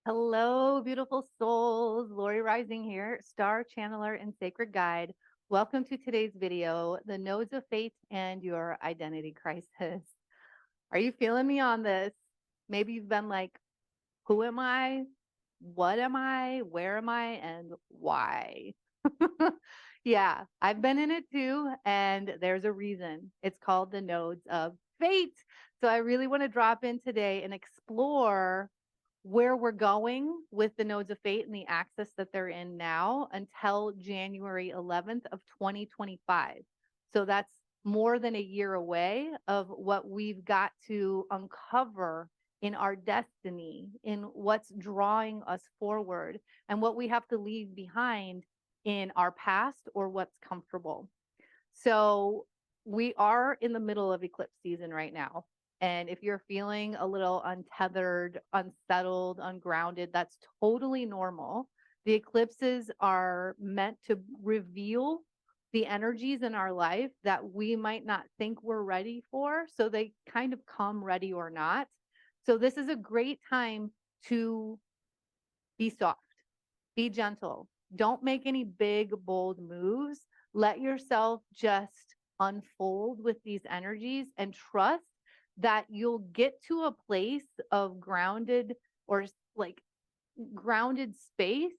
Hello, beautiful souls. Lori Rising here, star channeler and sacred guide. Welcome to today's video, the nodes of fate and your identity crisis. Are you feeling me on this? Maybe you've been like, who am I? What am I? Where am I? And why? Yeah, I've been in it too. And there's a reason. It's called the nodes of fate. So I really want to drop in today and explore where we're going with the nodes of fate and the axis that they're in now until January 11th of 2025. So that's more than a year away of what we've got to uncover in our destiny, in what's drawing us forward, and what we have to leave behind in our past or what's comfortable. So we are in the middle of eclipse season right now. And if you're feeling a little untethered, unsettled, ungrounded, that's totally normal. The eclipses are meant to reveal the energies in our life that we might not think we're ready for. So they kind of come ready or not. So this is a great time to be soft, be gentle. Don't make any big, bold moves. Let yourself just unfold with these energies and trust that you'll get to a place of grounded or like grounded space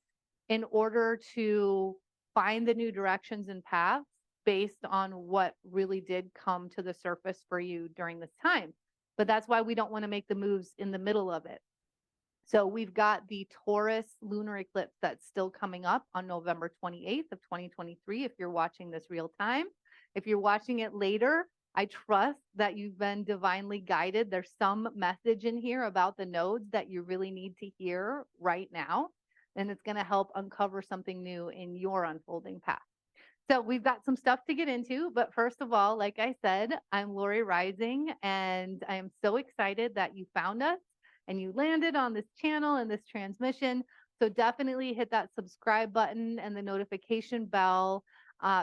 in order to find the new directions and paths based on what really did come to the surface for you during this time. But that's why we don't want to make the moves in the middle of it. So we've got the Taurus lunar eclipse that's still coming up on November 28th of 2023 if you're watching this real time. If you're watching it later, I trust that you've been divinely guided. There's some message in here about the nodes that you really need to hear right now, and it's going to help uncover something new in your unfolding path. So we've got some stuff to get into, but first of all, like I said, I'm Lori Rising, and I am so excited that you found us and you landed on this channel and this transmission. So definitely hit that subscribe button and the notification bell.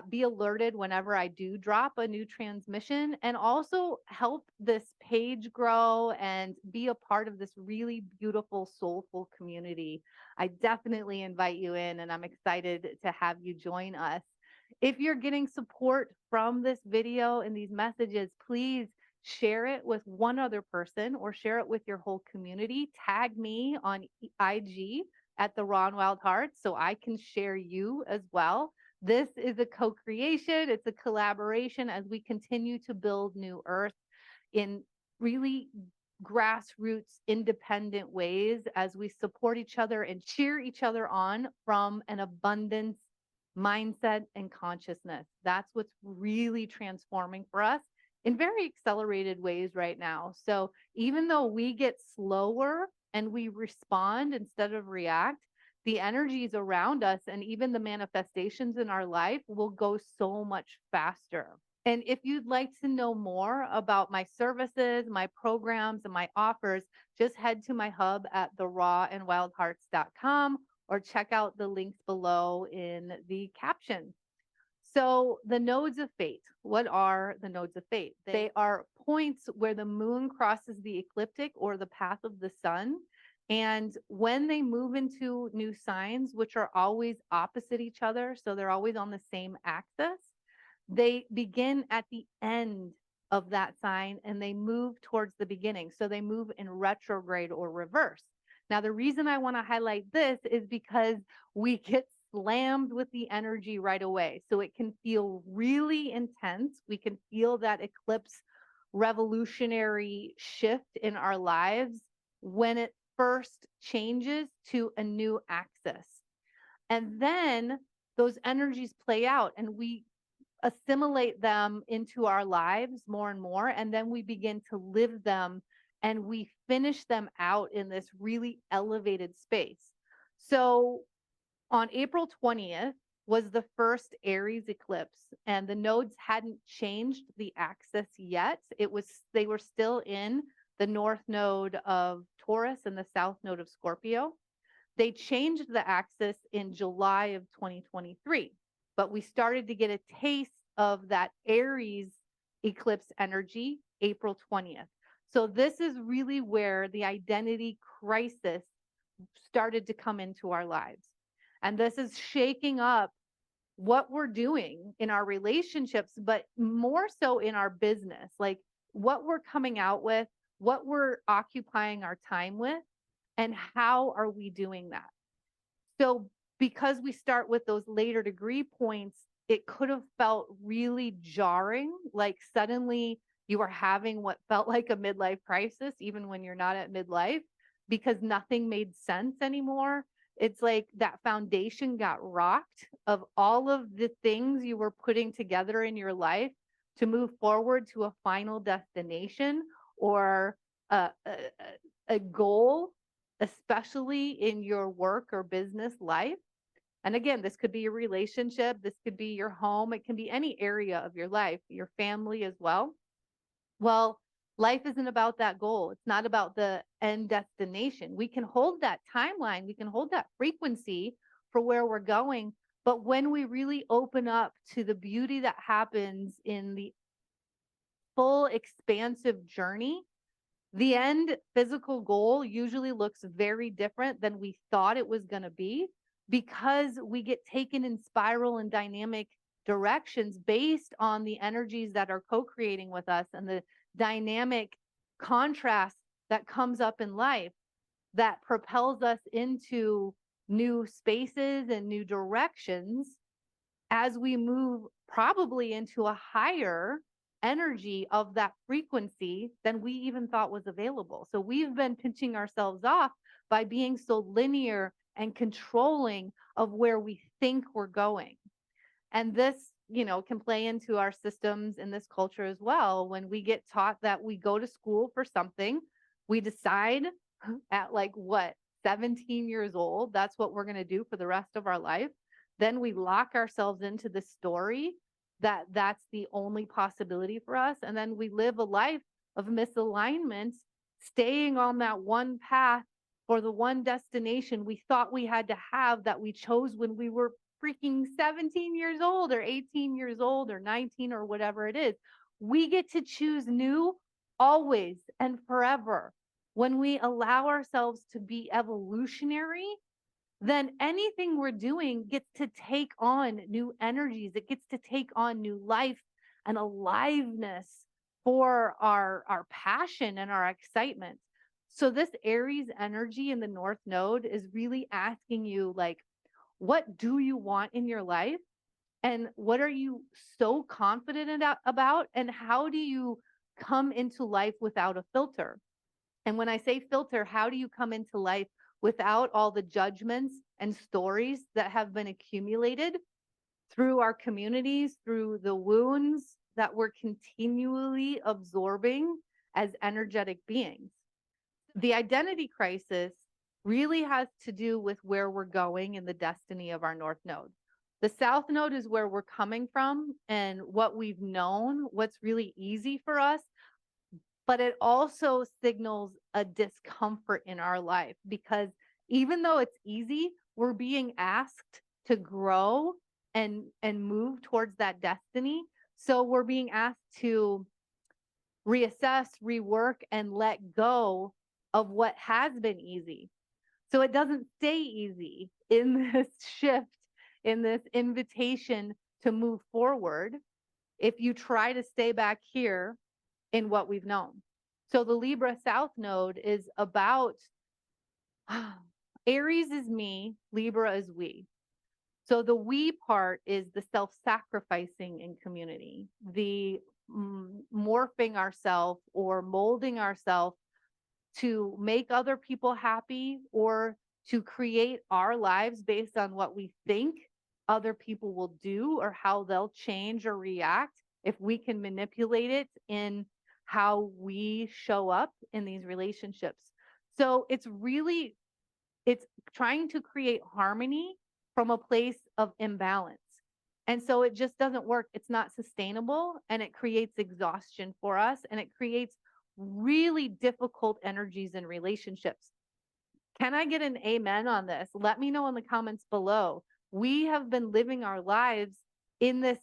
Be alerted whenever I do drop a new transmission, and also help this page grow and be a part of this really beautiful, soulful community. I definitely invite you in, and I'm excited to have you join us. If you're getting support from this video and these messages, please share it with one other person or share it with your whole community. Tag me on IG at the Raw and Wild Heart so I can share you as well. This is a co-creation. It's a collaboration as we continue to build New Earth in really grassroots, independent ways as we support each other and cheer each other on from an abundance mindset and consciousness. That's what's really transforming for us in very accelerated ways right now. So even though we get slower and we respond instead of react, the energies around us and even the manifestations in our life will go so much faster. And if you'd like to know more about my services, my programs, and my offers, just head to my hub at therawandwildhearts.com or check out the links below in the caption. So the nodes of fate, what are the nodes of fate? They are points where the moon crosses the ecliptic or the path of the sun. And when they move into new signs, which are always opposite each other, so they're always on the same axis, they begin at the end of that sign and they move towards the beginning. So they move in retrograde or reverse. Now, the reason I want to highlight this is because we get slammed with the energy right away. So it can feel really intense. We can feel that eclipse revolutionary shift in our lives when it first changes to a new axis. And then those energies play out and we assimilate them into our lives more and more. And then we begin to live them and we finish them out in this really elevated space. So on April 20th was the first Aries eclipse, and the nodes hadn't changed the axis yet. They were still in the north node of Taurus and the south node of Scorpio. They changed the axis in July of 2023, but we started to get a taste of that Aries eclipse energy April 20th. So this is really where the identity crisis started to come into our lives. And this is shaking up what we're doing in our relationships, but more so in our business, like what we're coming out with, what we're occupying our time with, and how are we doing that? So, because we start with those later degree points, it could have felt really jarring. Like suddenly you are having what felt like a midlife crisis, even when you're not at midlife, because nothing made sense anymore. It's like that foundation got rocked of all of the things you were putting together in your life to move forward to a final destination or a goal, especially in your work or business life. And again, this could be your relationship, this could be your home, it can be any area of your life, your family as well. Well, life isn't about that goal. It's not about the end destination. We can hold that timeline, we can hold that frequency for where we're going. But when we really open up to the beauty that happens in the full expansive journey, the end physical goal usually looks very different than we thought it was going to be because we get taken in spiral and dynamic directions based on the energies that are co-creating with us and the dynamic contrast that comes up in life that propels us into new spaces and new directions as we move probably into a higher energy of that frequency than we even thought was available. So we've been pinching ourselves off by being so linear and controlling of where we think we're going. And this, can play into our systems in this culture as well. When we get taught that we go to school for something, we decide at like what, 17 years old, that's what we're going to do for the rest of our life. Then we lock ourselves into the story that that's the only possibility for us. And then we live a life of misalignment, staying on that one path for the one destination we thought we had to have that we chose when we were freaking 17 years old or 18 years old or 19 or whatever it is. We get to choose new always and forever. When we allow ourselves to be evolutionary, then anything we're doing gets to take on new energies. It gets to take on new life and aliveness for our passion and our excitement. So this Aries energy in the North Node is really asking you, like, what do you want in your life? And what are you so confident about? And how do you come into life without a filter? And when I say filter, how do you come into life without all the judgments and stories that have been accumulated through our communities, through the wounds that we're continually absorbing as energetic beings? The identity crisis really has to do with where we're going in the destiny of our North Node. The South Node is where we're coming from and what we've known, what's really easy for us, but it also signals a discomfort in our life because even though it's easy, we're being asked to grow and move towards that destiny. So we're being asked to reassess, rework, and let go of what has been easy. So it doesn't stay easy in this shift, in this invitation to move forward if you try to stay back here in what we've known. So the Libra South Node is about Aries is me, Libra is we. So the we part is the self-sacrificing in community, the morphing ourselves or molding ourselves to make other people happy or to create our lives based on what we think other people will do or how they'll change or react if we can manipulate it in how we show up in these relationships. So it's trying to create harmony from a place of imbalance. And so it just doesn't work. It's not sustainable and it creates exhaustion for us and it creates really difficult energies in relationships. Can I get an amen on this? Let me know in the comments below. We have been living our lives in this,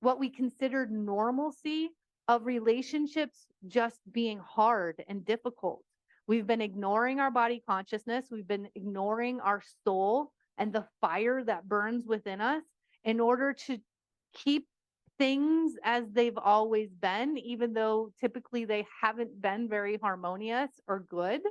what we considered normalcy of relationships just being hard and difficult. We've been ignoring our body consciousness. We've been ignoring our soul and the fire that burns within us in order to keep things as they've always been, even though typically they haven't been very harmonious or good.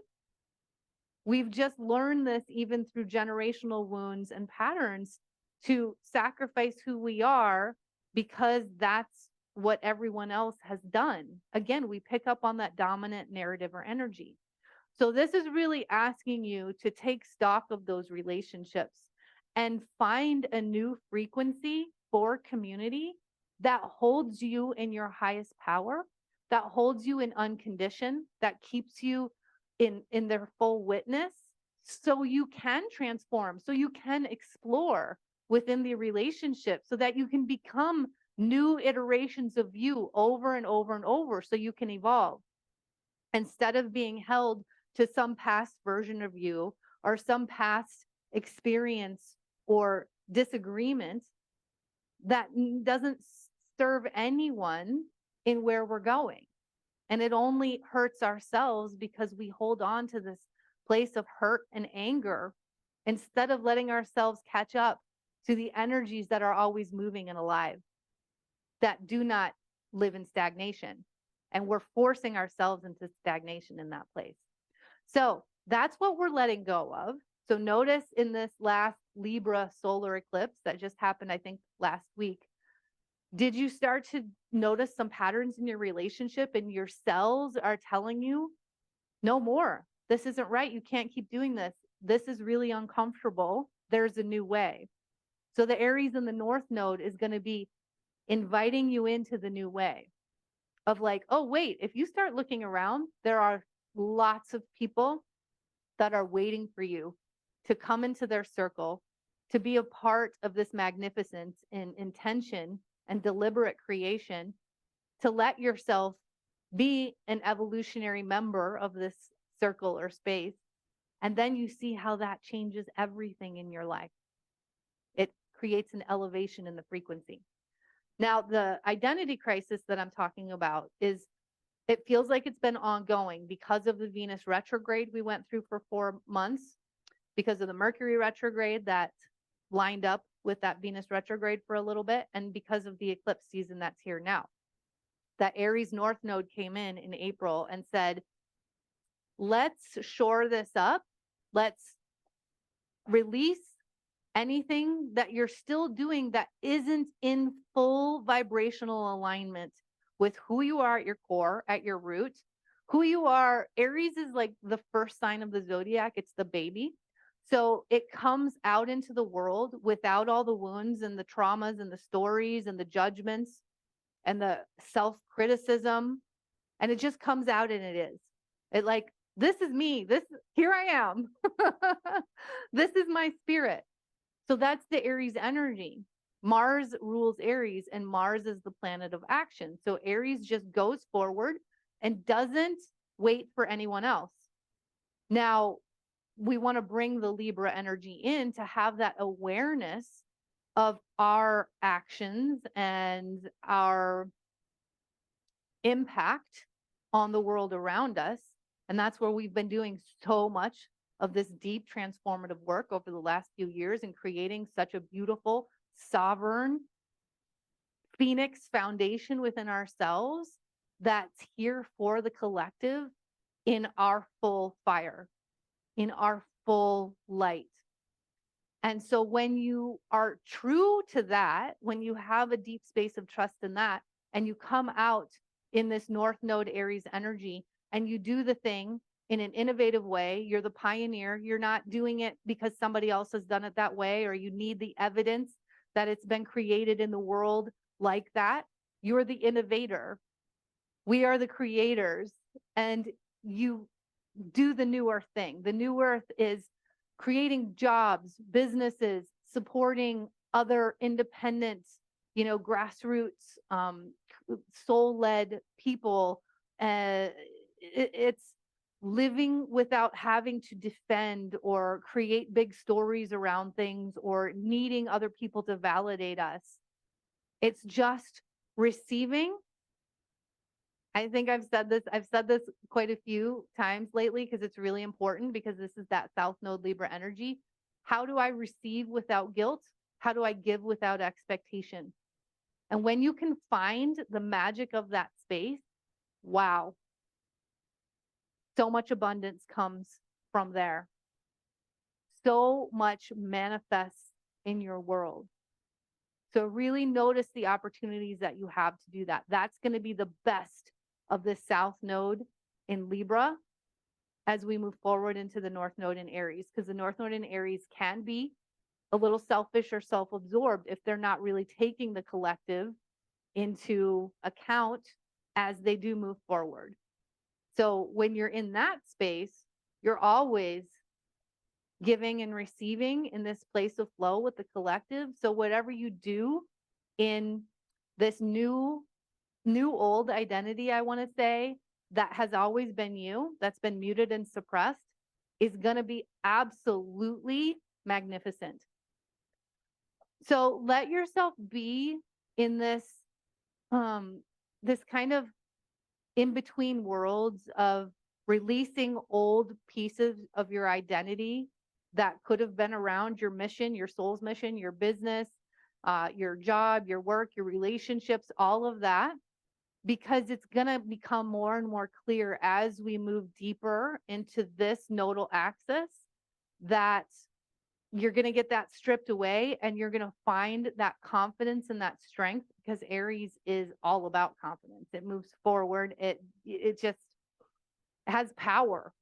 We've just learned this even through generational wounds and patterns to sacrifice who we are because that's what everyone else has done. Again, we pick up on that dominant narrative or energy. So this is really asking you to take stock of those relationships and find a new frequency for community that holds you in your highest power, that holds you in unconditioned, that keeps you in their full witness, so you can transform, so you can explore within the relationship, so that you can become new iterations of you over and over and over, so you can evolve instead of being held to some past version of you or some past experience or disagreement that doesn't serve anyone in where we're going. And it only hurts ourselves because we hold on to this place of hurt and anger instead of letting ourselves catch up to the energies that are always moving and alive, that do not live in stagnation. And we're forcing ourselves into stagnation in that place. So that's what we're letting go of. So notice in this last Libra solar eclipse that just happened, I think last week, did you start to notice some patterns in your relationship and your cells are telling you, no more, this isn't right, you can't keep doing this, this is really uncomfortable, there's a new way. So the Aries in the North Node is going to be inviting you into the new way of like, oh, wait, if you start looking around, there are lots of people that are waiting for you to come into their circle, to be a part of this magnificence in intention and deliberate creation, to let yourself be an evolutionary member of this circle or space. And then you see how that changes everything in your life. It creates an elevation in the frequency. Now, the identity crisis that I'm talking about is, it feels like it's been ongoing because of the Venus retrograde we went through for 4 months, because of the Mercury retrograde that lined up with that Venus retrograde for a little bit, and because of the eclipse season that's here now. That Aries North Node came in April and said, let's shore this up. Let's release anything that you're still doing that isn't in full vibrational alignment with who you are at your core, at your root, who you are. Aries is like the first sign of the zodiac. It's the baby. So it comes out into the world without all the wounds and the traumas and the stories and the judgments and the self-criticism. And it just comes out and it is. It like, this is me. Here I am. This is my spirit. So that's the Aries energy. Mars rules Aries, and Mars is the planet of action. So Aries just goes forward and doesn't wait for anyone else. Now, we want to bring the Libra energy in to have that awareness of our actions and our impact on the world around us. And that's where we've been doing so much of this deep transformative work over the last few years and creating such a beautiful, sovereign phoenix foundation within ourselves that's here for the collective in our full fire, in our full light. And so when you are true to that, when you have a deep space of trust in that, and you come out in this North Node Aries energy and you do the thing in an innovative way, you're the pioneer. You're not doing it because somebody else has done it that way, or you need the evidence that it's been created in the world like that. You're the innovator. We are the creators, and you do the new earth thing. The new earth is creating jobs, businesses, supporting other independent, grassroots, soul-led people. It's living without having to defend or create big stories around things or needing other people to validate us. It's just receiving I think I've said this quite a few times lately because it's really important because this is that South Node Libra energy. How do I receive without guilt? How do I give without expectation? And when you can find the magic of that space, wow, so much abundance comes from there. So much manifests in your world. So really notice the opportunities that you have to do that. That's going to be the best of the South Node in Libra as we move forward into the North Node in Aries, because the North Node in Aries can be a little selfish or self-absorbed if they're not really taking the collective into account as they do move forward. So when you're in that space, you're always giving and receiving in this place of flow with the collective. So whatever you do in this new old identity, I want to say, that has always been you, that's been muted and suppressed, is going to be absolutely magnificent. So let yourself be in this this kind of in between worlds of releasing old pieces of your identity that could have been around your mission, your soul's mission, your business, your job, your work, your relationships, all of that, because it's going to become more and more clear as we move deeper into this nodal axis that you're going to get that stripped away and you're going to find that confidence and that strength, because Aries is all about confidence. It moves forward. It just has power.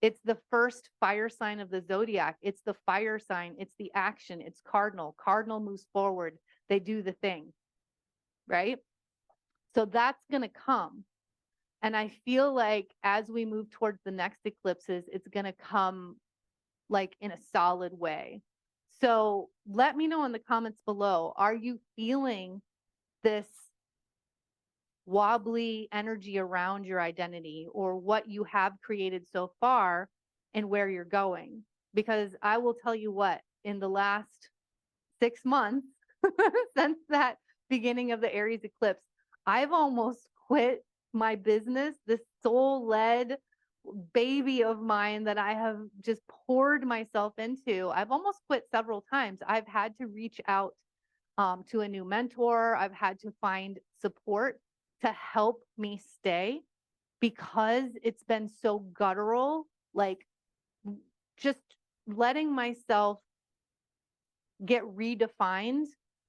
It's the first fire sign of the zodiac. It's the fire sign. It's the action. It's cardinal. Cardinal moves forward. They do the thing, right? So that's going to come. And I feel like as we move towards the next eclipses, it's going to come like in a solid way. So let me know in the comments below, are you feeling this wobbly energy around your identity or what you have created so far and where you're going? Because I will tell you what, in the last 6 months since that beginning of the Aries eclipse, I've almost quit my business, this soul-led baby of mine that I have just poured myself into. I've almost quit several times. I've had to reach out to a new mentor. I've had to find support to help me stay because it's been so guttural, like just letting myself get redefined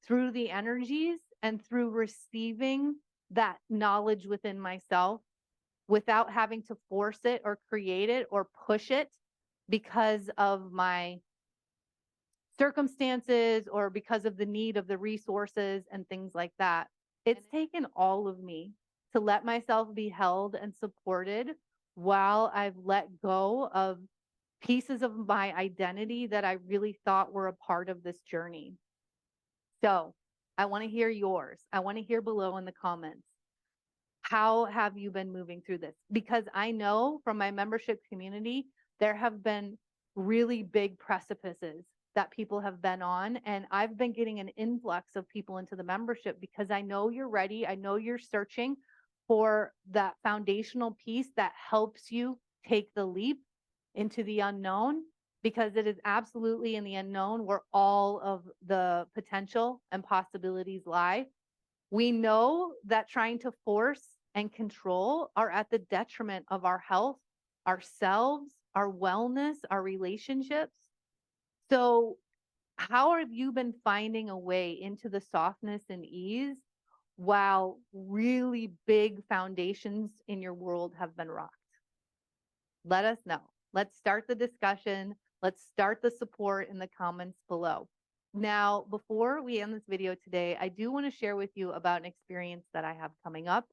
through the energies and through receiving that knowledge within myself without having to force it or create it or push it because of my circumstances or because of the need of the resources and things like that. It's taken all of me to let myself be held and supported while I've let go of pieces of my identity that I really thought were a part of this journey. So I want to hear yours. I want to hear below in the comments. How have you been moving through this? Because I know from my membership community, there have been really big precipices that people have been on. And I've been getting an influx of people into the membership because I know you're ready. I know you're searching for that foundational piece that helps you take the leap into the unknown, because it is absolutely in the unknown where all of the potential and possibilities lie. We know that trying to force and control are at the detriment of our health, ourselves, our wellness, our relationships. So how have you been finding a way into the softness and ease while really big foundations in your world have been rocked? Let us know. Let's start the discussion. Let's start the support in the comments below. Now, before we end this video today, I do want to share with you about an experience that I have coming up.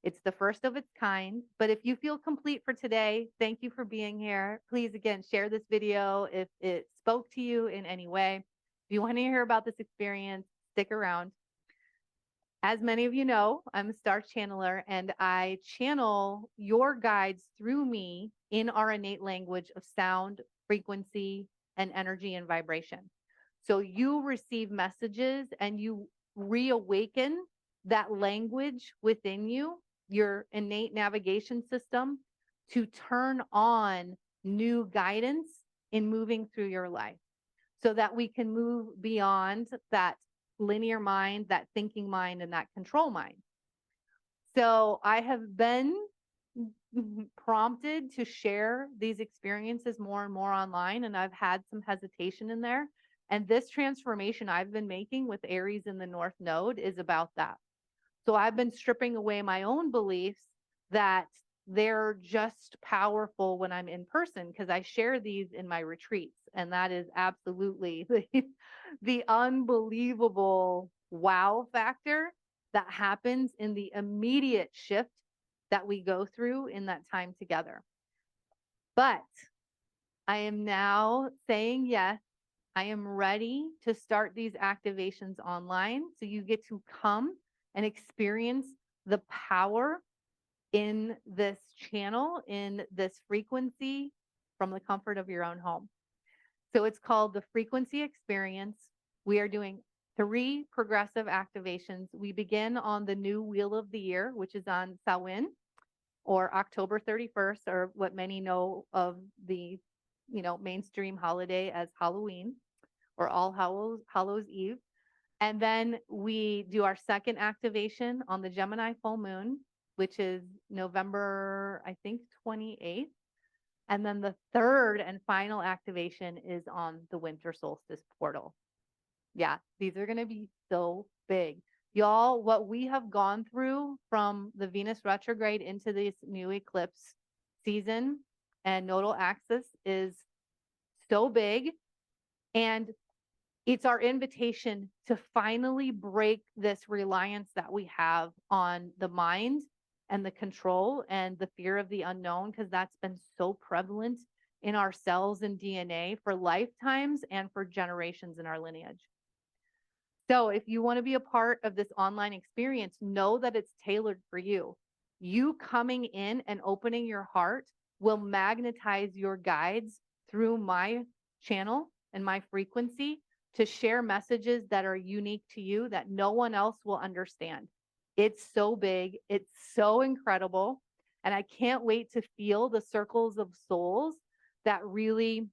It's the first of its kind, but if you feel complete for today, thank you for being here. Please, again, share this video if it spoke to you in any way. If you want to hear about this experience, stick around. As many of you know, I'm a star channeler, and I channel your guides through me in our innate language of sound, frequency, and energy and vibration. So you receive messages and you reawaken that language within you your innate navigation system to turn on new guidance in moving through your life so that we can move beyond that linear mind, that thinking mind, and that control mind. So I have been prompted to share these experiences more and more online, and I've had some hesitation in there. And this transformation I've been making with Aries in the North Node is about that. So I've been stripping away my own beliefs that they're just powerful when I'm in person, because I share these in my retreats. And that is absolutely the unbelievable wow factor that happens in the immediate shift that we go through in that time together. But I am now saying yes. I am ready to start these activations online. So you get to come and experience the power in this channel, in this frequency from the comfort of your own home. So it's called the Frequency Experience. We are doing 3 progressive activations. We begin on the new wheel of the year, which is on Samhain, or October 31st, or what many know of the, mainstream holiday as Halloween, or All Hallows Eve. And then we do our second activation on the Gemini full moon, which is November, I think, 28th. And then the third and final activation is on the winter solstice portal. Yeah, these are going to be so big. Y'all, what we have gone through from the Venus retrograde into this new eclipse season and nodal axis is so big. And it's our invitation to finally break this reliance that we have on the mind and the control and the fear of the unknown, because that's been so prevalent in our cells and DNA for lifetimes and for generations in our lineage. So if you want to be a part of this online experience, know that it's tailored for you. You coming in and opening your heart will magnetize your guides through my channel and my frequency to share messages that are unique to you that no one else will understand. It's so big. It's so incredible. And I can't wait to feel the circles of souls that really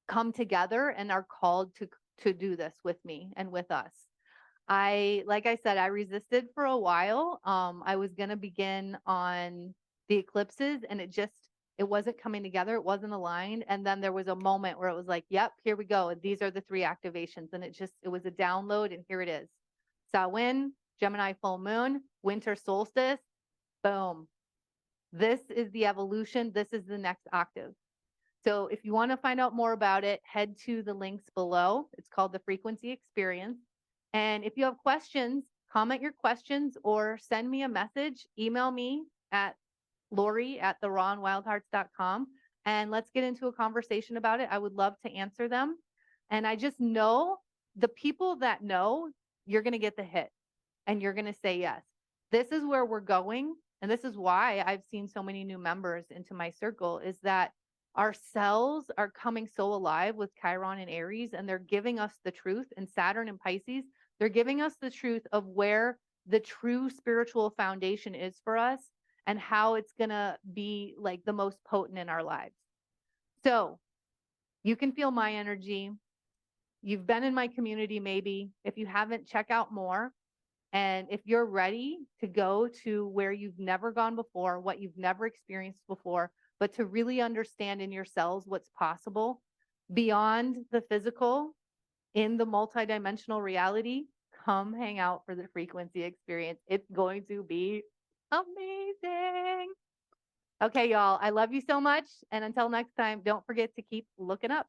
come together and are called to do this with me and with us. Like I said, I resisted for a while. I was going to begin on the eclipses, and it wasn't coming together. It wasn't aligned. And then there was a moment where it was like, yep, here we go. These are the 3 activations. And it was a download, and here it is. Samhain, Gemini full moon, winter solstice, boom. This is the evolution. This is the next octave. So if you want to find out more about it, head to the links below. It's called the Frequency Experience. And if you have questions, comment your questions or send me a message. Email me at Lori@therawandwildhearts.com, and let's get into a conversation about it. I would love to answer them. And I just know the people that know, you're going to get the hit and you're going to say yes. This is where we're going. And this is why I've seen so many new members into my circle, is that our cells are coming so alive with Chiron and Aries, and they're giving us the truth. And Saturn and Pisces, they're giving us the truth of where the true spiritual foundation is for us and how it's going to be like the most potent in our lives. So you can feel my energy. You've been in my community, maybe. If you haven't, check out more. And if you're ready to go to where you've never gone before, what you've never experienced before, but to really understand in your cells what's possible beyond the physical in the multidimensional reality, come hang out for the Frequency Experience. It's going to be amazing. Okay, y'all, I love you so much. And until next time, don't forget to keep looking up.